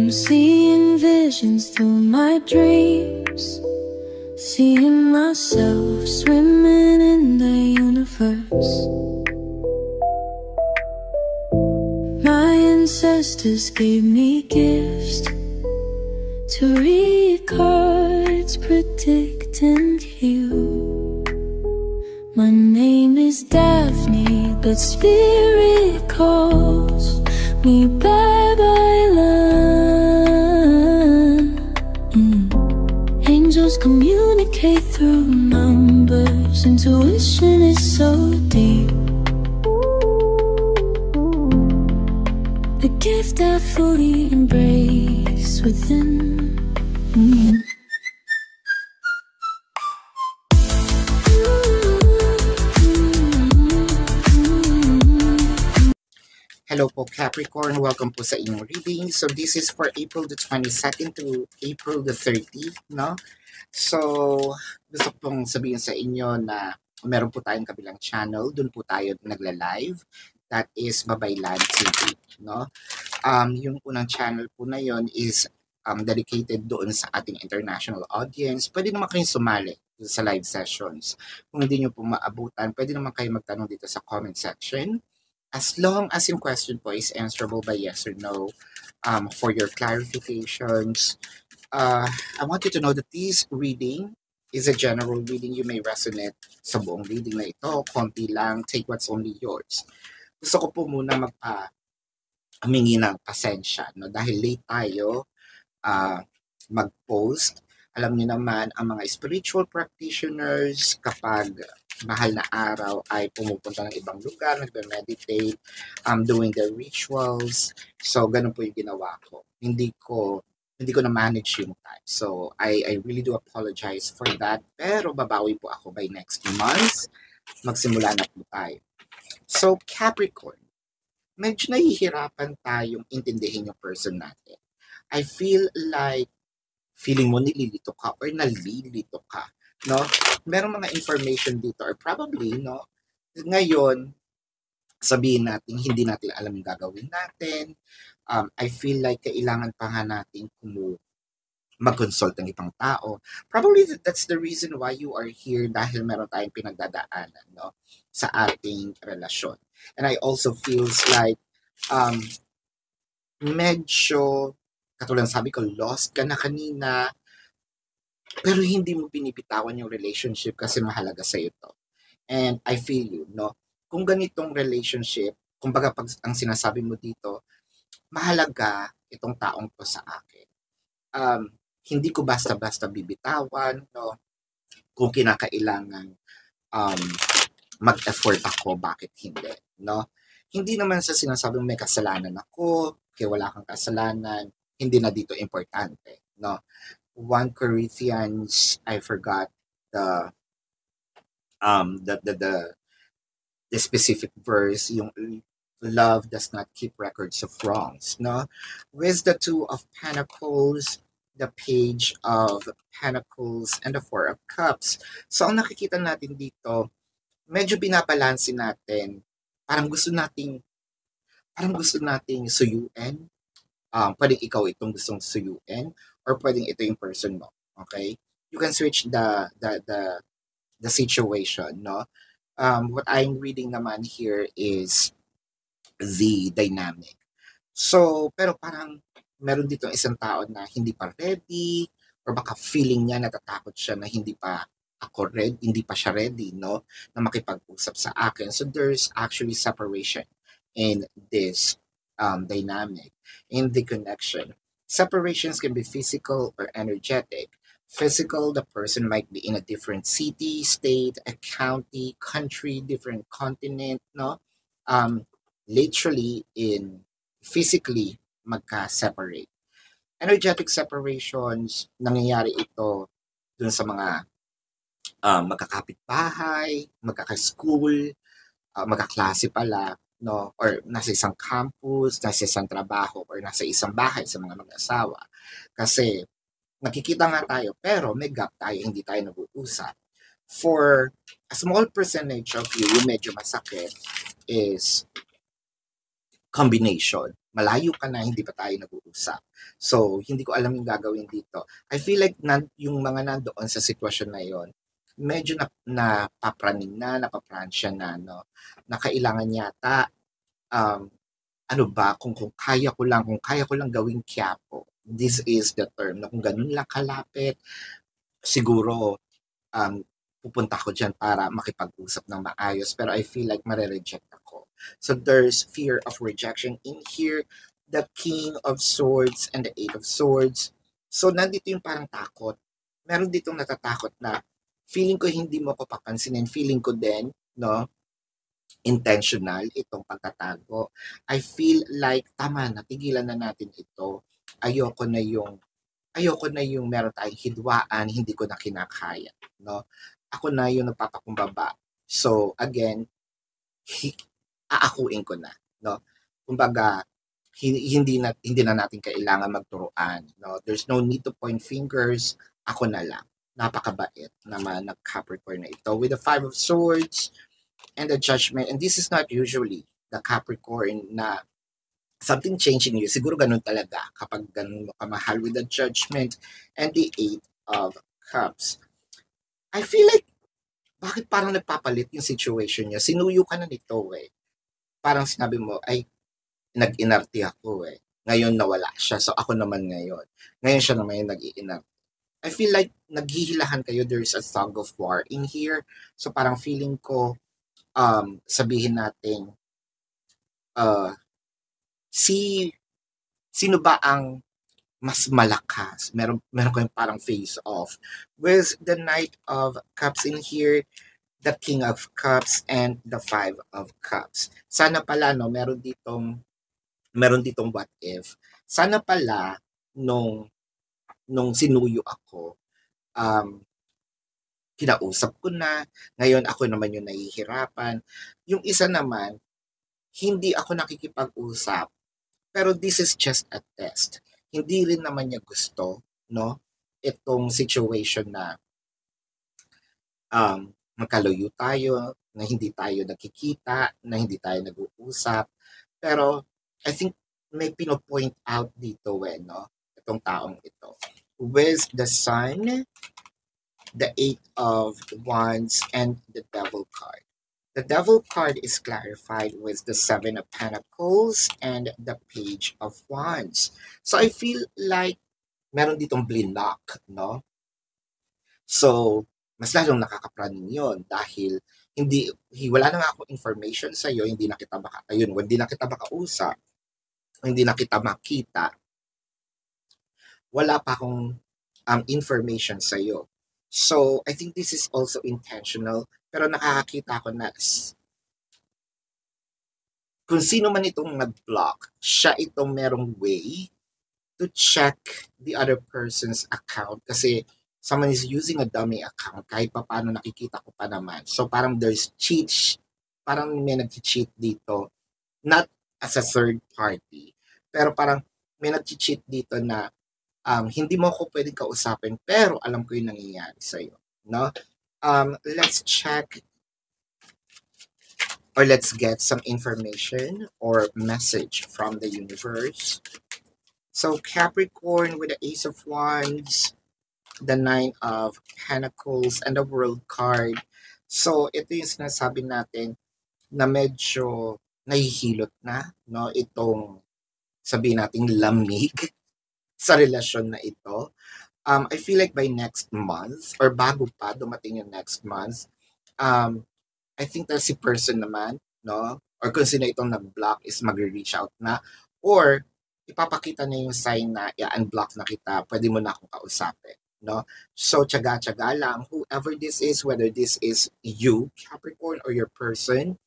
I'm seeing visions through my dreams, seeing myself swimming in the universe. My ancestors gave me gifts to read cards, predict and heal. My name is Daphne, but spirit calls me bye-bye love. Angels communicate through numbers. Intuition is so deep. The gift I fully embrace within. Hello po Capricorn, welcome po sa inyong reading. So this is for April the 22nd to April the 30th, no? So gusto pong sabihin sa inyo na meron po tayong kabilang channel, dun po tayo nagla-live. That is Babaylan TV, no? Yung unang channel po na yon is dedicated doon sa ating international audience. Pwede naman kayong sumali sa live sessions. Kung hindi nyo po maabutan, pwede naman kayo magtanong dito sa comment section. As long as yung question po is answerable by yes or no, for your clarifications, I want you to know that this reading is a general reading. You may resonate sa buong reading na ito. Konti lang, take what's only yours. Gusto ko po muna humingi ng pasensya, no? Dahil late tayo mag-post. Alam niyo naman, ang mga spiritual practitioners, kapag mahal na araw ay pumupunta ng ibang lugar, nagme-meditate, doing their rituals. So, ganun po yung ginawa ko. Hindi ko na-manage yung time. So, I really do apologize for that. Pero, babawi po ako by next month. Magsimula na po tayo. So, Capricorn, medyo nahihirapan tayong intindihin yung person natin. I feel like feeling mo nililito ka or nalilito ka, no? Merong mga information dito or probably, no? Ngayon, sabihin natin, hindi natin alam yung gagawin natin. I feel like kailangan pa nga natin mag-consult ng ibang tao. Probably that's the reason why you are here, dahil meron tayong pinagdadaanan, no? Sa ating relasyon. And I also feels like medyo, katulad sabi ko, lost ka na kanina, pero hindi mo binibitawan yung relationship kasi mahalaga sa ito. And I feel you, no? Kung ganitong relationship, kumbaga pag ang sinasabi mo dito, mahalaga itong taong to sa akin. Hindi ko basta-basta bibitawan, no? Kung kinakailangan mag-effort ako, bakit hindi, no? Hindi naman sa sinasabi may kasalanan ako, kaya wala kang kasalanan, hindi na dito importante, no? 1 Corinthians, I forgot the specific verse, yung love does not keep records of wrongs, no? With the 2 of Pentacles, the Page of Pentacles, and the 4 of Cups. So, ang nakikita natin dito, medyo binabalansin natin, parang gusto nating suyuin. Pwedeng ikaw itong gustong suyuin, or pwedeng ito yung person mo. Okay? You can switch the situation, no? What I'm reading naman here is the dynamic. So, pero parang meron dito isang tao na hindi pa ready, or baka feeling niya, natatakot siya na hindi pa siya ready, no? Na makipag-usap sa akin. So, there's actually separation in this dynamic, in the connection. Separations can be physical or energetic. Physical, the person might be in a different city, state, a county, country, different continent, no? Literally, physically, magka-separate. Energetic separations, nangyayari ito dun sa mga magkakapit-bahay, magkaka-school, magkaklase pala, no? Or nasa isang campus, nasa isang trabaho, or nasa isang bahay sa mga mag-asawa. Kasi nakikita nga tayo, pero may gap tayo, hindi tayo nag-uusap. For a small percentage of you, yung medyo masakit is combination. malayo ka na, hindi pa tayo nag-uusap. So, hindi ko alam yung gagawin dito. I feel like yung mga nandoon sa sitwasyon na yon, medyo napapraning na, napapransya na, no? Na kailangan yata, ano ba, kung kaya ko lang gawing Quiapo, this is the term, na kung ganun lang kalapit, siguro, pupunta ako dyan para makipag-usap ng maayos, pero I feel like mare-reject ako. So there's fear of rejection in here, the King of Swords and the Eight of Swords. So nandito yung parang takot. Meron ditong natatakot na feeling ko hindi mo ko papansinin, feeling ko din, no, intentional itong pagtatago. I feel like tama na, tigilan na natin ito. Ayoko na yung meron tayong hidwaan, hindi ko na kinakaya, no? Ako na yung nagpapakumbaba. So, again, aakuin ko na, no? Kumbaga, hindi na natin kailangan magturuan, no? There's no need to point fingers. Ako na lang. Napakabait naman ng Capricorn na ito. With the Five of Swords and the Judgment, and this is not usually the Capricorn na something changing you. Siguro ganun talaga kapag ganun mo kamahal with the Judgment and the Eight of Cups. I feel like, bakit parang nagpapalit yung situation niya? Sinuyo ka na nito eh. Parang sinabi mo, ay, nag-inarte ako eh. Ngayon nawala siya, so ako naman ngayon. Ngayon siya naman yung nag-iinarte. I feel like naghihilahan kayo, there's a tug of war in here. So parang feeling ko, sabihin natin, sino ba ang mas malakas? Meron kayong parang face off. With the Knight of Cups in here, the King of Cups, and the Five of Cups. Sana pala, no, meron ditong what if. Sana pala, nung sinuyo ako, kinausap ko na, ngayon ako naman yung nahihirapan. Yung isa naman, hindi ako nakikipag-usap, pero this is just a test. Hindi rin naman niya gusto, no? Itong situation na magkalayo tayo, na hindi tayo nakikita, na hindi tayo nag-uusap. Pero I think may pinopoint out dito no? Itong taong ito. With the Sun, the Eight of Wands, and the Devil card. The Devil card is clarified with the Seven of Pentacles and the Page of Wands. So I feel like meron ditong blinak, no? So, mas lalong nakakapraning yun dahil wala na nga ako information sa iyo, hindi na kita makausap, hindi na kita makita. Wala pa akong information sa iyo. So, I think this is also intentional, pero nakakakita ko na kung sino man itong nag-block, siya itong merong way to check the other person's account kasi someone is using a dummy account kahit pa paano nakikita ko pa naman. So parang there's parang may nag-cheat dito, not as a third party, pero parang may nag-cheat dito na hindi mo ako pwedeng kausapin pero alam ko yung nangyayari sa'yo, no? Let's check or let's get some information or message from the universe. So Capricorn with the Ace of Wands, the Nine of Pentacles, and the World card. So ito yung sinasabi natin na medyo nahihilot na, no? Itong sabihin nating lamig sa relasyon na ito. I feel like by next month or bago pa dumating yung next month, I think na si person naman, no? Or kung sino itong nag-block is mag-reach out na or ipapakita na yung sign na i-unblock na kita, pwede mo na akong kausapin, no? So tiyaga-tiyaga lang, whoever this is, whether this is you, Capricorn, or your person,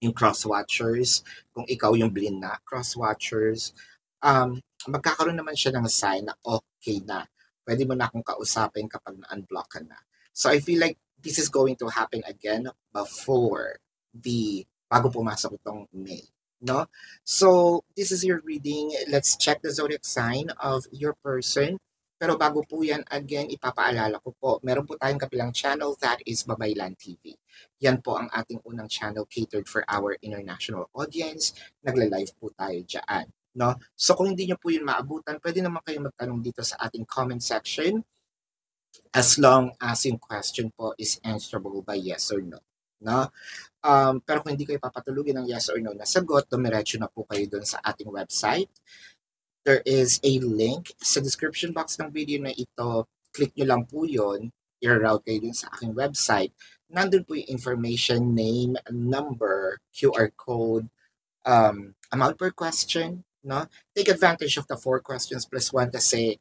yung cross-watchers, kung ikaw yung blind na cross-watchers, magkakaroon naman siya ng sign na okay na. Pwede mo na akong kausapin kapag na-unblock ka na. So I feel like this is going to happen again before bago pumasok itong May, no? So this is your reading. Let's check the zodiac sign of your person. Pero bago po yan, again, ipapaalala ko po, meron po tayong kapilang channel, that is Babaylan TV. Yan po ang ating unang channel catered for our international audience. Nagla-live po tayo dyan. no? So kung hindi nyo po yun maabutan, pwede naman kayo magtanong dito sa ating comment section as long as yung question po is answerable by yes or no, no? Pero kung hindi kayo papatulugin ng yes or no na sagot, dumiretso na po kayo dun sa ating website. There is a link sa description box ng video na ito. Click nyo lang po yun. I-route kayo dun sa aking website. Nandun po yung information, name, number, QR code, amount per question, no? Take advantage of the 4 questions plus 1 kasi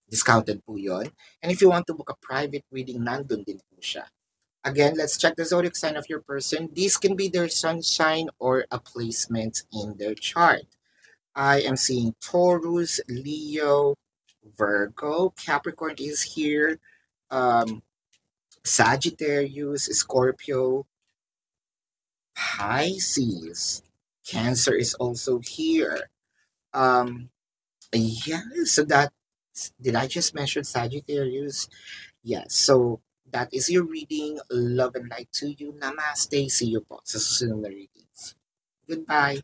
discounted po yun. And if you want to book a private reading, nandun din po siya. Again, let's check the zodiac sign of your person. These can be their sun sign or a placement in their chart. I am seeing Taurus, Leo, Virgo, Capricorn is here, Sagittarius, Scorpio, Pisces, Cancer is also here. Yeah, so that, did I just mention Sagittarius? Yes, so that is your reading. Love and light to you. Namaste. See you po sa susunod na readings. Goodbye.